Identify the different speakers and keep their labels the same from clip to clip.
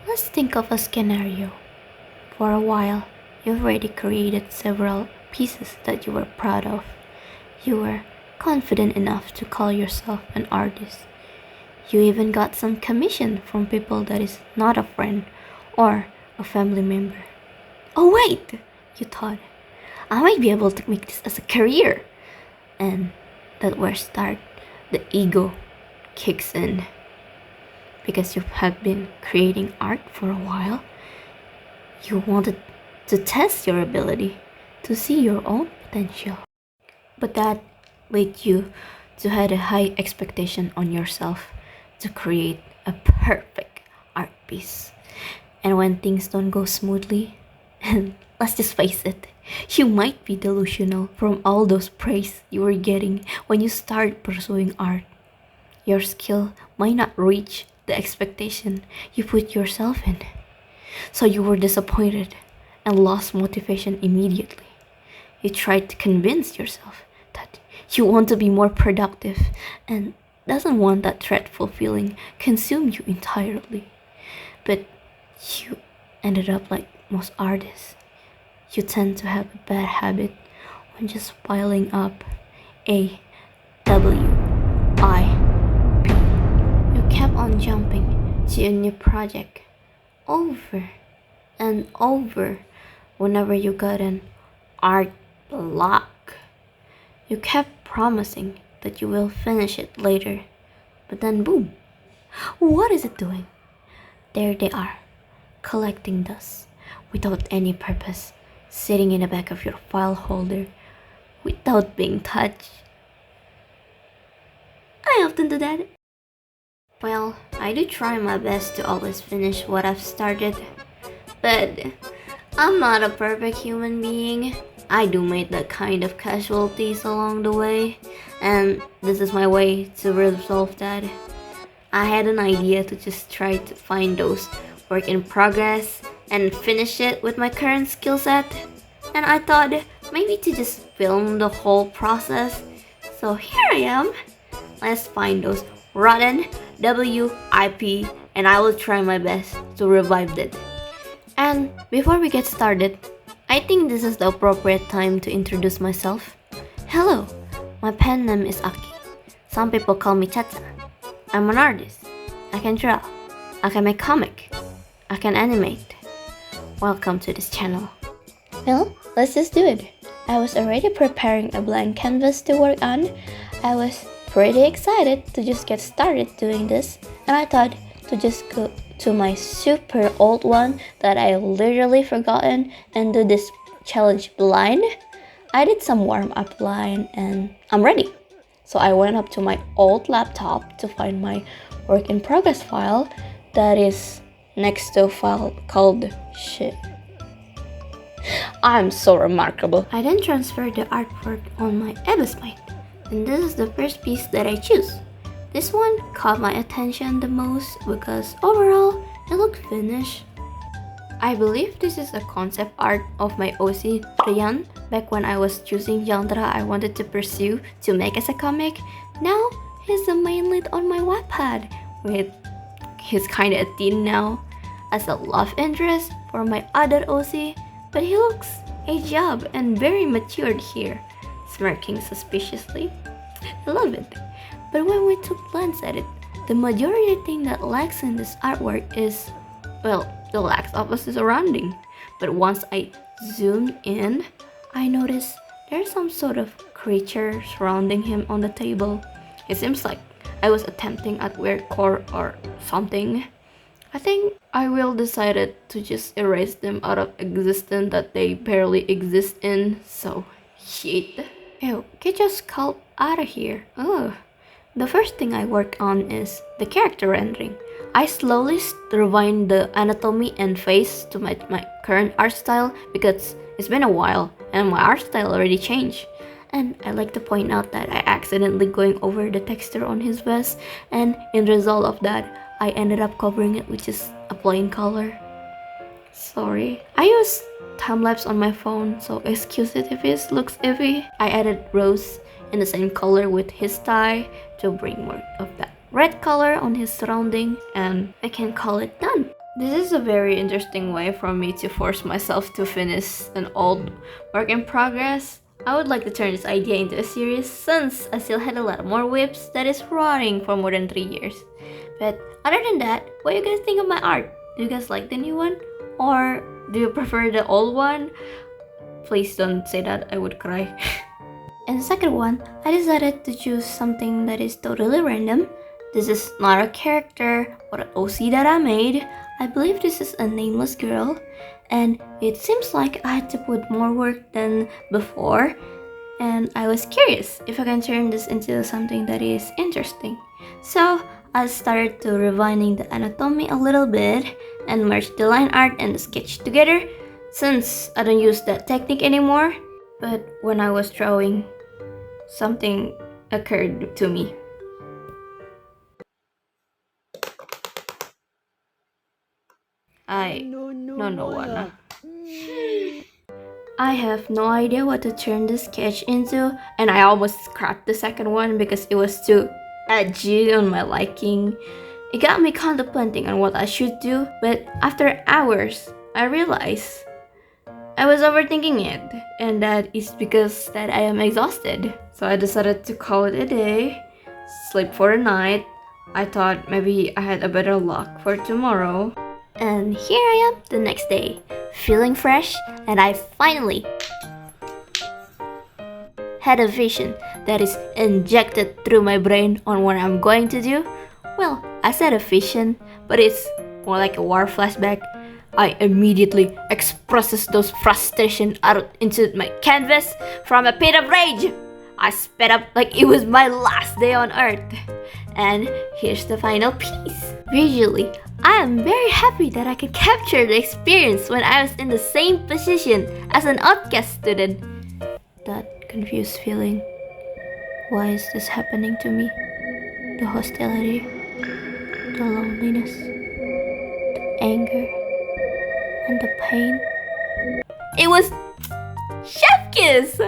Speaker 1: Let's think of a scenario. For a while, you've already created several pieces that you were proud of. You were confident enough to call yourself an artist. You even got some commission from people that is not a friend or a family member. Oh wait, you thought, I might be able to make this as a career. And that where start the ego kicks in. Because you have been creating art for a while, you wanted to test your ability, to see your own potential. But that led you to have a high expectation on yourself to create a perfect art piece. And when things don't go smoothly, and let's just face it, you might be delusional from all those praise you were getting when you start pursuing art. Your skill might not reach the expectation you put yourself in. So you were disappointed and lost motivation immediately. You tried to convince yourself that you want to be more productive and doesn't want that dreadful feeling consume you entirely. But you ended up like most artists. You tend to have a bad habit on just piling up A W I P. You kept on jumping to a new project over and over whenever you got an art block. You kept promising that you will finish it later, but then boom, what is it doing? There they are, collecting dust without any purpose, sitting in the back of your file holder without being touched. I often do that. Well, I do try my best to always finish what I've started, but I'm not a perfect human being. I do make that kind of casualties along the way, and this is my way to resolve that. I had an idea to just try to find those work in progress and finish it with my current skill set, and I thought maybe to just film the whole process. So here I am. Let's find those rotten WIP, and I will try my best to revive it. And before we get started, I think this is the appropriate time to introduce myself. Hello, my pen name is Aki. Some people call me Chacha. I'm an artist. I can draw. I can make comic. I can animate. Welcome to this channel. Well, let's just do it. I was already preparing a blank canvas to work on. I was pretty excited to just get started doing this, and I thought to just go to my super old one that I literally forgotten and do this challenge blind. I did some warm-up line and I'm ready. So I went up to my old laptop to find my work in progress file that is next to a file called shit. I'm so remarkable. I then transferred the artwork on my Abyssmite, and this is the first piece that I choose. This one caught my attention the most because overall it looked finished. I believe this is a concept art of my OC Rian back when I was choosing genre I wanted to pursue to make as a comic. Now he's the main lead on my Wattpad with he's kinda a teen now as a love interest for my other OC, but he looks aged up and very matured here, smirking suspiciously. I love it. But when we took glance at it, the majority thing that lacks in this artwork is, well, the lack of a surrounding. But once I zoomed in, I noticed there's some sort of creature surrounding him on the table. It seems like I was attempting at weird core or something. I think I will decided to just erase them out of existence that they barely exist in, so shit. Ew, get your scalp out of here. Ugh. The first thing I work on is the character rendering. I slowly rewind the anatomy and face to match my current art style because it's been a while and my art style already changed. And I like to point out that I accidentally going over the texture on his vest, and in result of that, I ended up covering it with just a plain color. Sorry. I use time-lapse on my phone, so excuse it if it looks iffy. I added rose in the same color with his tie to bring more of that red color on his surrounding, and I can call it done. This is a very interesting way for me to force myself to finish an old work in progress. I would like to turn this idea into a series since I still had a lot more whips that is running for more than 3 years. But other than that, what do you guys think of my art? Do you guys like the new one? Or do you prefer the old one? Please don't say that, I would cry. And the second one, I decided to choose something that is totally random. This is not a character or an OC that I made. I believe this is a nameless girl, and it seems like I had to put more work than before, and I was curious if I can turn this into something that is interesting. So I started to refining the anatomy a little bit and merge the line art and the sketch together since I don't use that technique anymore. But when I was drawing, something occurred to me. I have no idea what to turn the sketch into, and I almost scrapped the second one because it was too edgy on my liking. It got me contemplating on what I should do, but after hours, I realized I was overthinking it, and that is because that I am exhausted. So I decided to call it a day, sleep for the night. I thought maybe I had a better luck for tomorrow. And here I am the next day, feeling fresh, and I finally had a vision that is injected through my brain on what I'm going to do. Well, I said a vision, but it's more like a war flashback. I immediately expresses those frustration out into my canvas from a pit of rage. I sped up like it was my last day on earth. And here's the final piece. Visually, I am very happy that I could capture the experience when I was in the same position as an outcast student. That confused feeling. Why is this happening to me? The hostility, the loneliness, the anger, and the pain. It was chef kiss!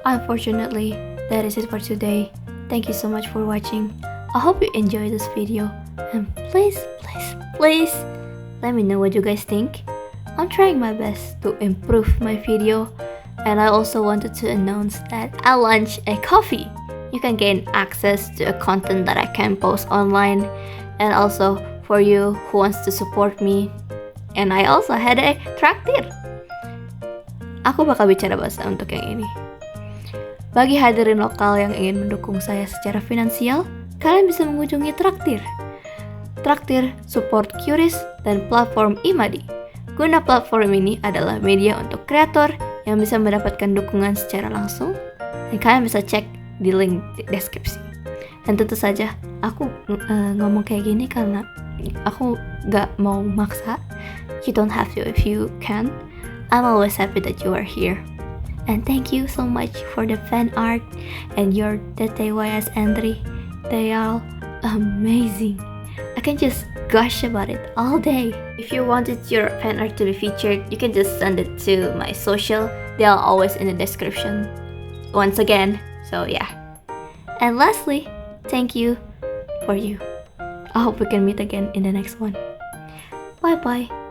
Speaker 1: Unfortunately, that is it for today. Thank you so much for watching. I hope you enjoyed this video, and please let me know what you guys think. I'm trying my best to improve my video, and I also wanted to announce that I launched a coffee. You can gain access to a content that I can post online, and also for you who wants to support me. And I also had a traktir. Aku bakal bicara bahasa untuk yang ini. Bagi hadirin lokal yang ingin mendukung saya secara finansial, kalian bisa mengunjungi Traktir. Traktir support Qrish dan platform Imadi. Guna platform ini adalah media untuk kreator yang bisa mendapatkan dukungan secara langsung, dan kalian bisa cek di link di deskripsi. Dan tentu saja aku ngomong kayak gini karena aku gak mau maksa. You don't have to if you can. I'm always happy that you are here. And thank you so much for the fan art and your TTYS entry. They are amazing. I can just gush about it all day. If you wanted your fan art to be featured, you can just send it to my social. They are always in the description. Once again, so yeah. And lastly, thank you for you. I hope we can meet again in the next one. Bye bye.